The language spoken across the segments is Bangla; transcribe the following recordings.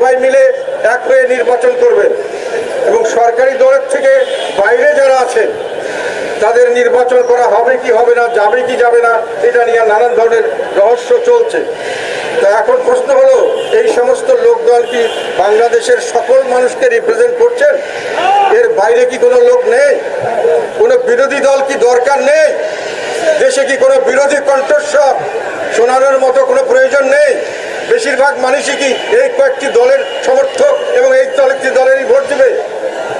সবাই মিলে এক হয়ে নির্বাচন করবেন এবং সরকারি দলের থেকে বাইরে যারা আছেন তাদের নির্বাচন করা হবে কি হবে না, যাবে কি যাবে না, এটা নিয়ে নানান ধরনের রহস্য চলছে। তা এখন প্রশ্ন হলো, এই সমস্ত লোকদল কি বাংলাদেশের সকল মানুষকে রিপ্রেজেন্ট করছেন? এর বাইরে কি কোনো লোক নেই? কোনো বিরোধী দল কি দরকার নেই? দেশে কি কোনো বিরোধী কণ্ঠস্বর শোনানোর মতো কোনো প্রয়োজন নেই? বেশিরভাগ মানুষই কি এই কয়েকটি দলের সমর্থক এবং এই কয়েকটি দলেরই ভোট দেবে?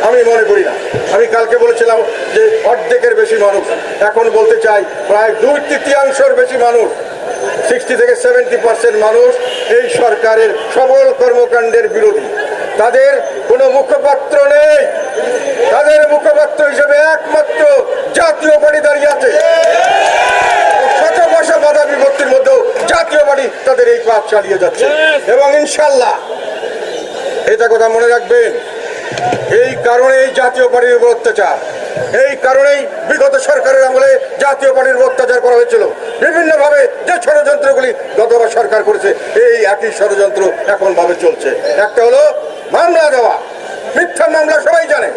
আমি মনে করি না। আমি কালকে বলেছিলাম যে অর্ধেকের বেশি মানুষ, এখন বলতে চাই প্রায় 2/3 বেশি মানুষ, 60 থেকে 70% মানুষ এই সরকারের সকল কর্মকাণ্ডের বিরোধী। তাদের কোনো মুখপাত্র নেই। তাদের মুখপাত্র হিসেবে একমাত্র জাতীয় পার্টি দাঁড়িয়ে আছে। শত বর্ষ বাধা বিভক্তির মধ্যেও জাতীয় পার্টি তাদের এই কাজ চালিয়ে যাচ্ছে এবং ইনশাল্লাহ এটা কথা মনে রাখবেন। এই কারণেই জাতীয় পার্টির উপর অত্যাচার, এই কারণেই বিগত সরকারের আমলে জাতীয় পার্টির উপর অত্যাচার করা হয়েছিল। বিভিন্নভাবে যে ষড়যন্ত্রগুলি গতবার সরকার করেছে, এই একই ষড়যন্ত্র এখন ভাবে চলছে। একটা হলো মামলা দেওয়া, মিথ্যা মামলা, সবাই জানে,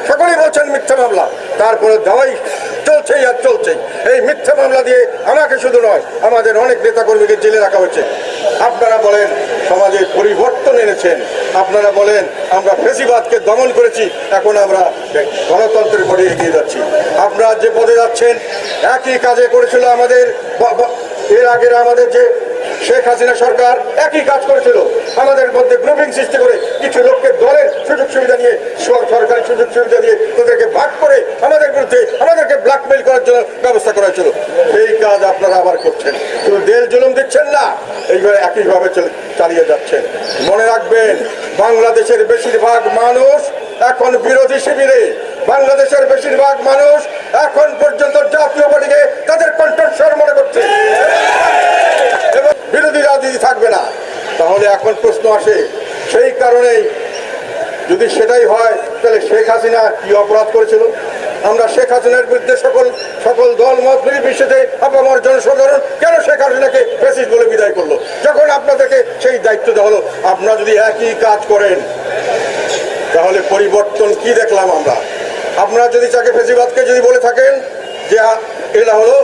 সকলেই বলছেন মিথ্যা মামলা, তারপরে দেওয়াই চলছেই আর চলছেই। এই মিথ্যা মামলা দিয়ে আমাকে শুধু নয়, আমাদের অনেক নেতাকর্মীকে জেলে রাখা হয়েছে। আপনারা বলেন সমাজে পরিবর্তন এনেছেন, আপনারা বলেন আমরা ফ্যাসিবাদকে দমন করেছি, এখন আমরা গণতন্ত্রের পথে এগিয়ে যাচ্ছি। আপনারা যে পথে যাচ্ছেন একই কাজে করেছিল আমাদের এর আগের আমাদের যে শেখ হাসিনা সরকার, একই কাজ করেছিল। আমাদের মধ্যে গ্রুপিং সৃষ্টি করে কিছু লোককে দলের সুযোগ সুবিধা নিয়ে, সরকারি সুযোগ সুবিধা দিয়ে তাদেরকে ভাগ করে আমাদের বিরুদ্ধে আমাদেরকে ব্ল্যাকমেইল করার জন্য ব্যবস্থা করা হয়েছিল। এই কাজ আপনারা আবার করছেন, শুধু দেশ জুলুম দিচ্ছেন না, এইভাবে একইভাবে চালিয়ে যাচ্ছেন। মনে রাখবেন, বাংলাদেশের বেশিরভাগ মানুষ এখন বিরোধী শিবিরে। বাংলাদেশের বেশিরভাগ মানুষ এখন পর্যন্ত জাতীয় পার্টিকে তাদের কণ্ঠস্বর মনে করছে এবং বিরোধী রাজনীতি থাকবে না। তাহলে এখন প্রশ্ন আসে, সেই কারণেই যদি সেটাই হয় তাহলে শেখ হাসিনা কি অপরাধ করেছিল? আমরা শেখ হাসিনার বিরুদ্ধে সকল দল মত নির্বিশেষে আপামর জনসাধারণ কেন শেখ হাসিনাকে ফ্যাসিস্ট বলে বিদায় করলো? যখন আপনাদেরকে সেই দায়িত্ব দেওয়া হলো, আপনারা যদি একই কাজ করেন তাহলে পরিবর্তন কি দেখলাম আমরা? আপনারা যদি তাকে ফ্যাসিবাদকে যদি বলে থাকেন যে এরা হলো